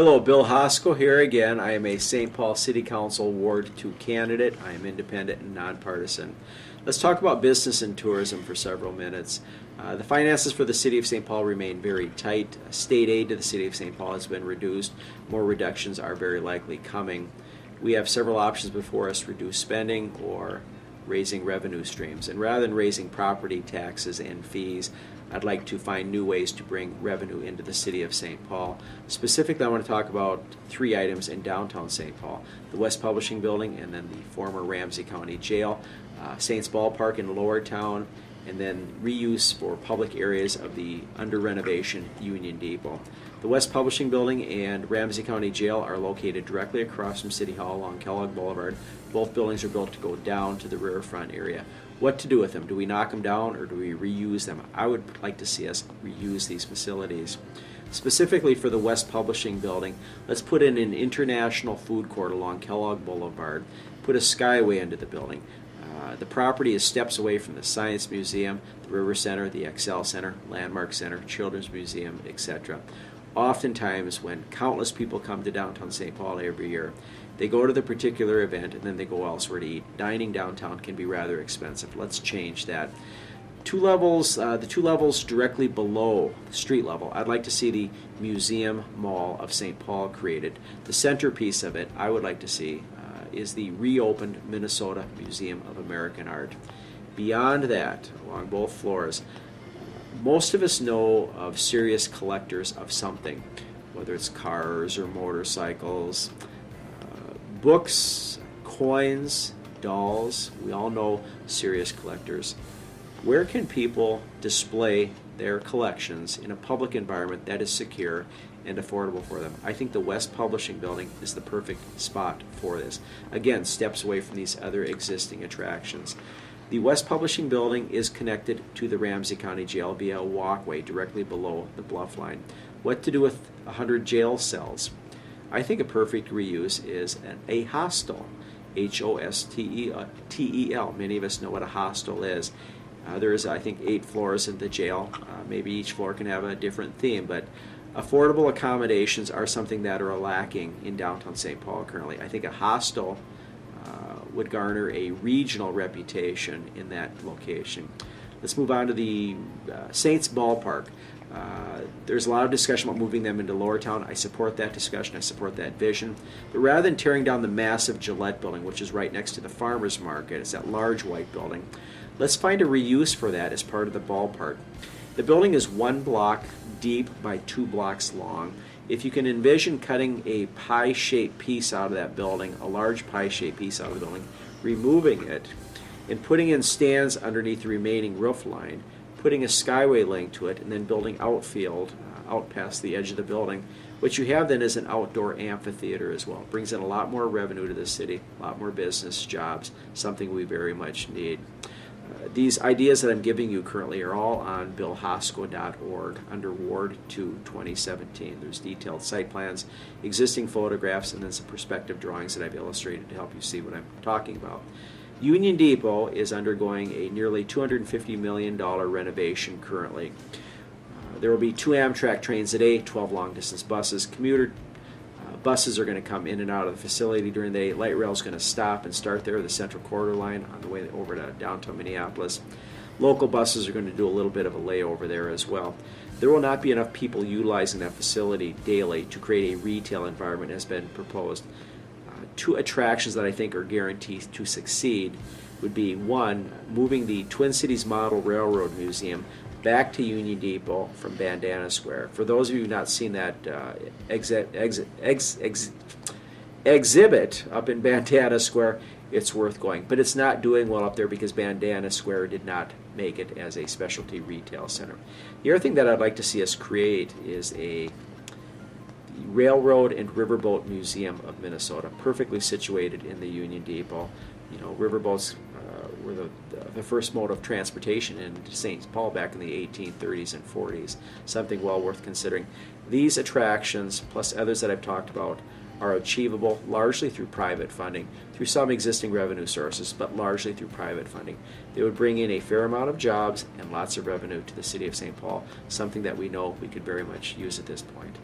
Hello, Bill Hosko here again. I am a St. Paul City Council Ward 2 candidate. I am independent and nonpartisan. Let's talk about business and tourism for several minutes. The finances for the City of St. Paul remain very tight. State aid to the City of St. Paul has been reduced. More reductions are very likely coming. We have several options before us: reduce spending or raising revenue streams. And rather than raising property taxes and fees, I'd like to find new ways to bring revenue into the City of St. Paul. Specifically, I want to talk about three items in downtown St. Paul: the West Publishing Building, and then the former Ramsey County Jail, Saints Ballpark in Lowertown, and then reuse for public areas of the under renovation Union Depot. The West Publishing Building and Ramsey County Jail are located directly across from City Hall along Kellogg Boulevard. Both buildings are built to go down to the riverfront area. What to do with them? Do we knock them down or do we reuse them? I would like to see us reuse these facilities. Specifically for the West Publishing Building, let's put in an international food court along Kellogg Boulevard, put a skyway into the building. The property is steps away from the Science Museum, the River Center, the Excel Center, Landmark Center, Children's Museum, etc. Oftentimes, when countless people come to downtown St. Paul every year, they go to the particular event and then they go elsewhere to eat. Dining downtown can be rather expensive. Let's change that. The two levels directly below the street level, I'd like to see the Museum Mall of St. Paul created. The centerpiece of it, I would like to see, is the reopened Minnesota Museum of American Art. Beyond that, along both floors, most of us know of serious collectors of something, whether it's cars or motorcycles, books, coins, dolls. We all know serious collectors. Where can people display their collections in a public environment that is secure and affordable for them? I think the West Publishing Building is the perfect spot for this. Again, steps away from these other existing attractions. The West Publishing Building is connected to the Ramsey County Jail via a walkway directly below the bluff line. What to do with 100 jail cells? I think a perfect reuse is a hostel, H-O-S-T-E-L. Many of us know what a hostel is. There is, I think, 8 floors in the jail. Maybe each floor can have a different theme, but affordable accommodations are something that are lacking in downtown St. Paul currently. I think a hostel would garner a regional reputation in that location. Let's move on to the Saints Ballpark. There's a lot of discussion about moving them into Lowertown. I support that discussion. I support that vision. But rather than tearing down the massive Gillette building, which is right next to the farmers market, it's that large white building, let's find a reuse for that as part of the ballpark. The building is 1 block deep by 2 blocks long. If you can envision cutting a pie-shaped piece out of that building, a large pie-shaped piece out of the building, removing it, and putting in stands underneath the remaining roof line, putting a skyway link to it, and then building outfield out past the edge of the building, what you have then is an outdoor amphitheater as well. It brings in a lot more revenue to the city, a lot more business, jobs, something we very much need. These ideas that I'm giving you currently are all on billhosko.org under Ward 2 2017. There's detailed site plans, existing photographs, and then some perspective drawings that I've illustrated to help you see what I'm talking about. Union Depot is undergoing a nearly $250 million renovation currently. There will be 2 Amtrak trains a day, 12 long-distance buses. Commuter buses are going to come in and out of the facility during the day. Light rail is going to stop and start there, the Central Corridor line, on the way over to downtown Minneapolis. Local buses are going to do a little bit of a layover there as well. There will not be enough people utilizing that facility daily to create a retail environment as been proposed. 2 attractions that I think are guaranteed to succeed would be, 1, moving the Twin Cities Model Railroad Museum back to Union Depot from Bandana Square. For those of you who have not seen that exhibit up in Bandana Square, it's worth going. But it's not doing well up there because Bandana Square did not make it as a specialty retail center. The other thing that I'd like to see us create is the Railroad and Riverboat Museum of Minnesota, perfectly situated in the Union Depot. You know, riverboats were the first mode of transportation in St. Paul back in the 1830s and 40s, something well worth considering. These attractions, plus others that I've talked about, are achievable largely through private funding, through some existing revenue sources, but largely through private funding. They would bring in a fair amount of jobs and lots of revenue to the City of St. Paul, something that we know we could very much use at this point.